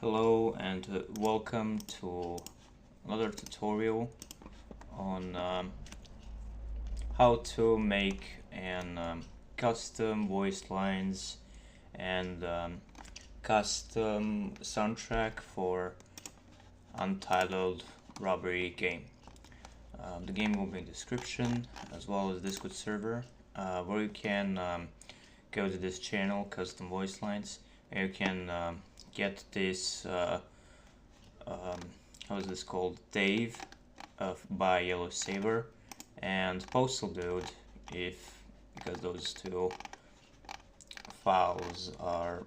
Hello and welcome to another tutorial on how to make an custom voice lines and custom soundtrack for Untitled robbery game. The game will be in the description as well as Discord server where you can go to this channel, custom voice lines, and you can get this how is this called, Dave by Yellow Saber and Postal Dude, because those two files are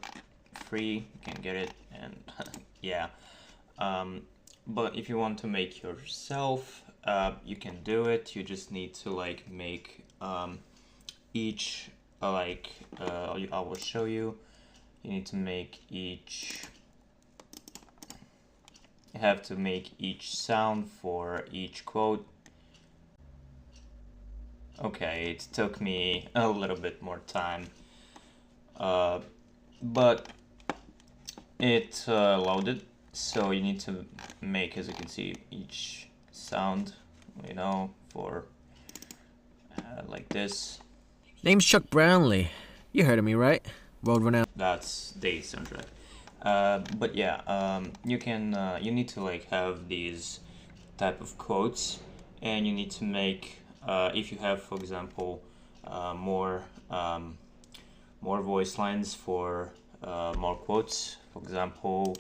free, you can get it. And yeah, but if you want to make yourself, you can do it. You just need to make each I will show you. You need to make each, you have to make each sound for each quote. Okay, it took me a little bit more time, but it loaded. So you need to make, as you can see, each sound, for like this. Name's Chuck Brownlee. You heard of me, right? World renowned. That's the soundtrack. But yeah, you need to have these type of quotes, and you need to make if you have, for example, more voice lines for more quotes. For example,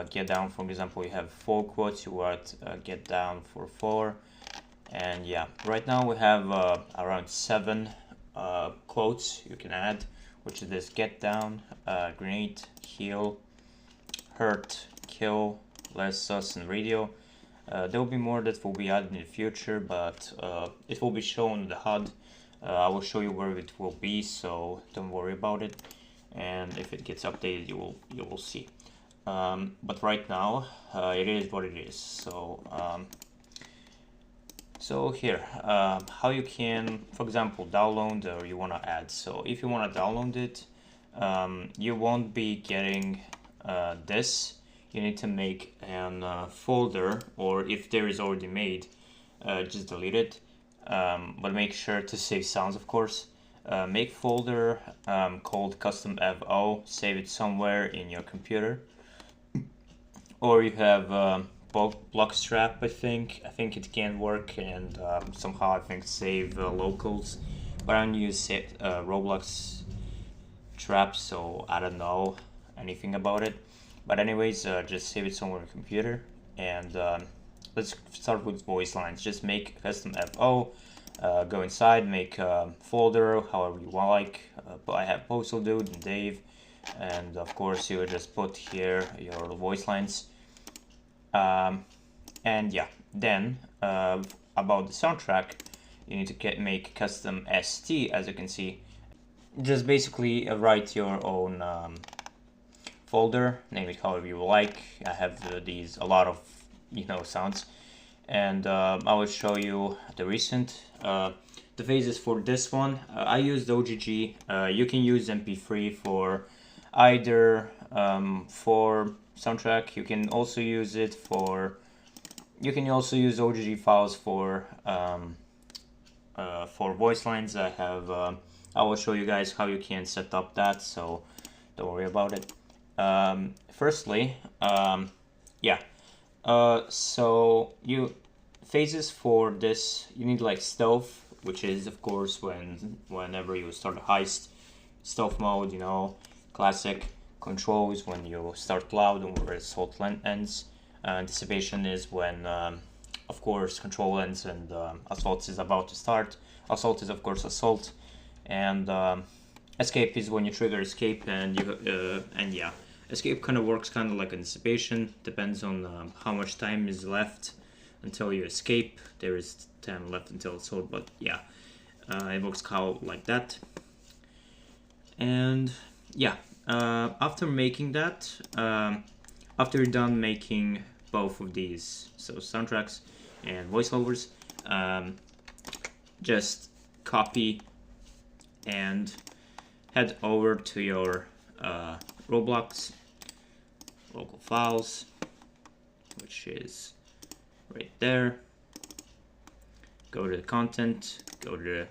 get down. For example, you have 4 quotes. You want get down for 4, and yeah, right now we have around 7 quotes you can add, which is this: get down, grenade, heal, hurt, kill, less sus, and radio. There will be more that will be added in the future, but it will be shown in the HUD. I will show you where it will be, so don't worry about it. And if it gets updated, you will see. But right now, it is what it is. So here, how you can, for example, download or you want to add. So if you want to download it, you won't be getting this. You need to make an folder, or if there is already made, just delete it. But make sure to save sounds, of course. Make folder called custom FO, save it somewhere in your computer. Or you have Blockstrap, I think it can work, and somehow I think save locals, but I don't use roblox trap, so I don't know anything about it. But anyways, just save it somewhere on your computer, and let's start with voice lines. Just make custom FO, go inside, make a folder however you like, but I have Postal Dude and Dave, and of course you just put here your voice lines. And yeah, then about the soundtrack, you need to make custom ST, as you can see. Just basically write your own folder, name it however you like. I have a lot of sounds, and I will show you the recent. The phases for this one, I used OGG. You can use MP3 for either for soundtrack. You can also use it for, you can also use OGG files for voice lines. I will show you guys how you can set up that, so don't worry about it. Firstly, yeah, so phases for this, you need stealth, which is of course whenever you start a heist. Stealth mode, classic. Control is when you start loud and where assault ends. Anticipation is when of course control ends and assault is about to start. Assault is of course assault, and escape is when you trigger escape, and yeah, escape kind of works kind of like anticipation. Depends on how much time is left until you escape. There is time left until assault, but yeah, it works like that. And yeah, after making that, after you're done making both of these, so soundtracks and voiceovers, just copy and head over to your Roblox local files, which is right there. Go to the content, go to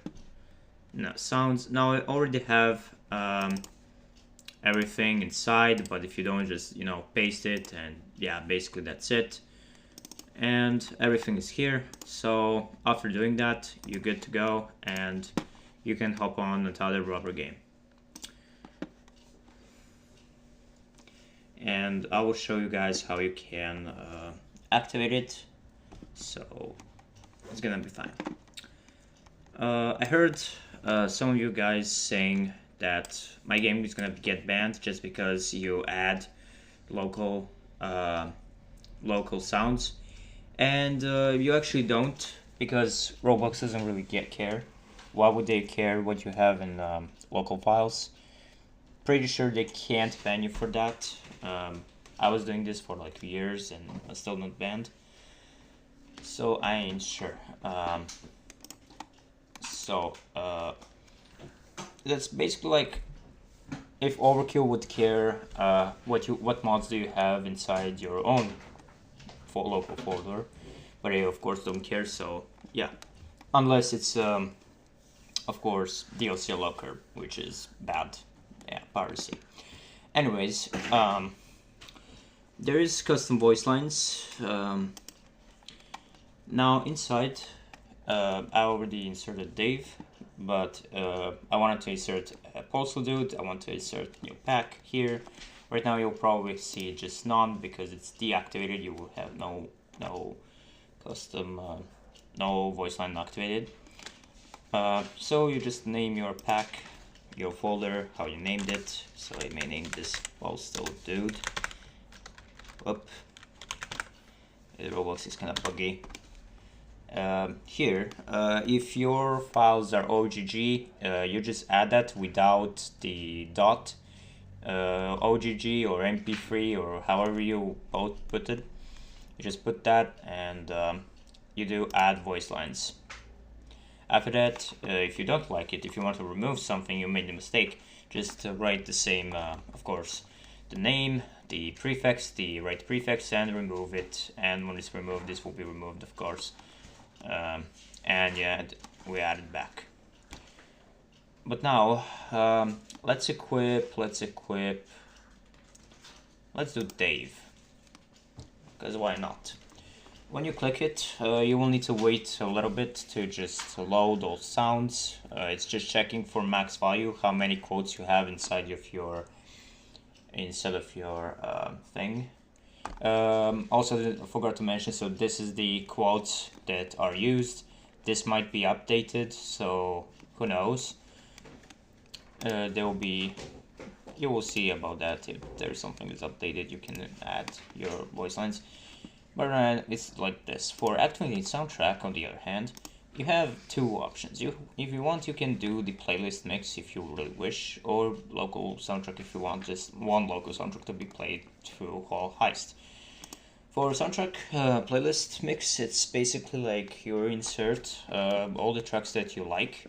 the sounds. Now I already have everything inside, but if you don't, just paste it, and yeah, basically that's it. And everything is here. So after doing that, you're good to go, and you can hop on Untitled robbery game. And I will show you guys how you can activate it. So it's gonna be fine. I heard some of you guys saying that my game is gonna get banned just because you add local sounds, and you actually don't, because Roblox doesn't really care. Why would they care what you have in local files? Pretty sure they can't ban you for that. I was doing this for like years and I'm still not banned, so I ain't sure. That's basically like if Overkill would care what mods do you have inside your own local folder, but they of course don't care. So yeah, unless it's of course DLC locker, which is bad. Yeah, piracy. Anyways, there is custom voice lines. Now inside, I already inserted Dave, but I wanted to insert a postal dude. I want to insert new pack here. Right now you'll probably see just none because it's deactivated. You will have no custom, no voice line activated. So you just name your pack, your folder, how you named it. So I may name this postal dude. Whoop. The Roblox is kind of buggy. Here, if your files are OGG, you just add that without the dot. OGG or MP3 or however you both put it. You just put that, and you do add voice lines. After that, if you don't like it, if you want to remove something, you made a mistake, just write the same, of course, the name, the prefix, the right prefix, and remove it. And when it's removed, this will be removed, of course. And yeah, we add it back. But now, let's do Dave, because why not? When you click it, you will need to wait a little bit to just load those sounds. It's just checking for max value, how many quotes you have inside of your thing. Also, I forgot to mention, so this is the quotes that are used. This might be updated, so who knows. There will be, you will see about that. If there's something that's updated, you can add your voice lines. But it's like this. For activating soundtrack, on the other hand, you have two options. If you want, you can do the playlist mix if you really wish, or local soundtrack if you want just one local soundtrack to be played through whole heist. For soundtrack playlist mix, it's basically like you insert all the tracks that you like.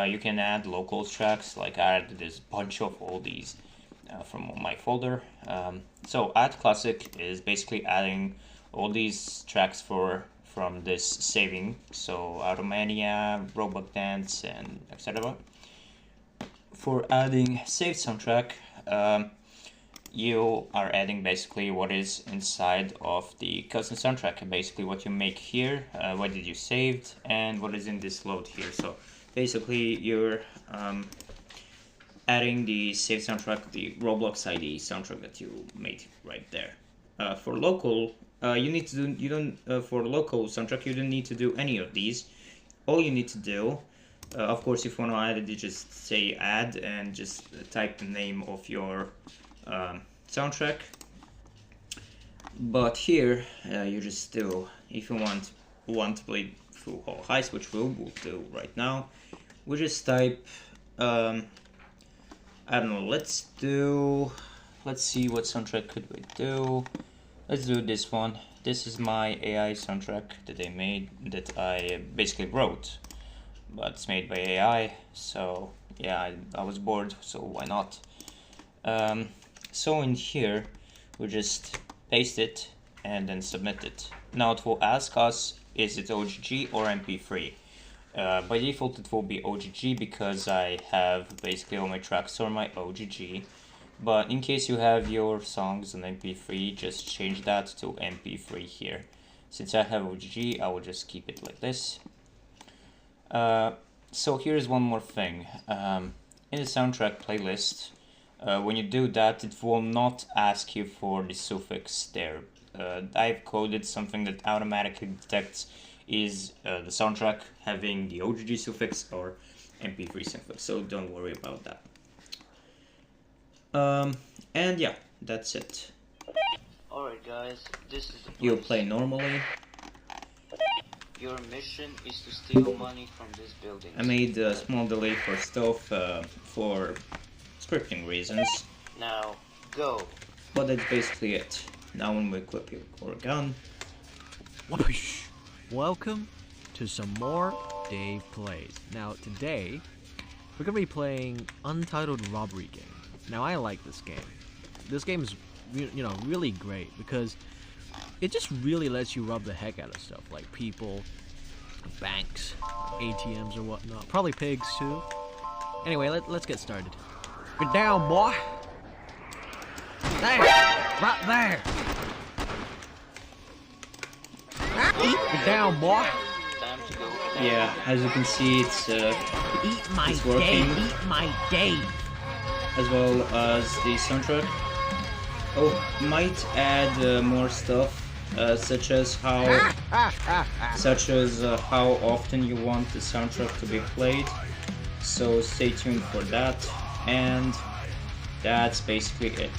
You can add local tracks, like I added this bunch of all these from my folder. So add classic is basically adding all these tracks from this saving, so Automania, Roblox Dance, and etc. For adding saved soundtrack, you are adding basically what is inside of the custom soundtrack, basically what you make here, what did you saved, and what is in this load here. So basically you're adding the saved soundtrack, the Roblox ID soundtrack that you made right there. For local, for local soundtrack, you don't need to do any of these. All you need to do, of course, if you want to add it, you just say add and just type the name of your soundtrack. But here, you just do, if you want to play through whole heist, which we'll do right now, we just type, I don't know, let's see what soundtrack could we do. Let's do this one. This is my AI soundtrack that I made, that I basically wrote, but it's made by AI. So yeah, I was bored, so why not? So in here, we just paste it and then submit it. Now it will ask us, is it OGG or MP3? By default it will be OGG because I have basically all my tracks on my OGG, but in case you have your songs on MP3, just change that to MP3 here. Since I have OGG, I will just keep it like this. So here's one more thing. In the soundtrack playlist, when you do that, it will not ask you for the suffix there. I've coded something that automatically detects is the soundtrack having the OGG suffix or MP3 suffix, so don't worry about that. And yeah, that's it. Alright guys, this is the place. You'll play normally. Your mission is to steal money from this building. I made a small delay for stuff for scripting reasons. Now, go. But that's basically it. Now when we equip your gun. Welcome to some more Dave Plays. Now today, we're gonna be playing Untitled Robbery game. Now I like this game. This game is, really great because it just really lets you rob the heck out of stuff like people, banks, ATMs or whatnot. Probably pigs too. Anyway, let's get started. Get down, boy. There, right there. Get down, boy. Time to go. Yeah, as you can see, it's working. Eat my day. As well as the soundtrack. Oh, might add more stuff, such as how often you want the soundtrack to be played. So stay tuned for that, and that's basically it.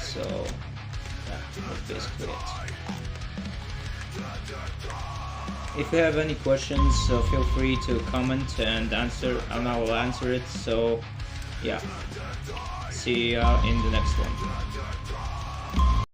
So that's basically it. If you have any questions, feel free to comment and answer, and I will answer it. So yeah, see ya in the next one.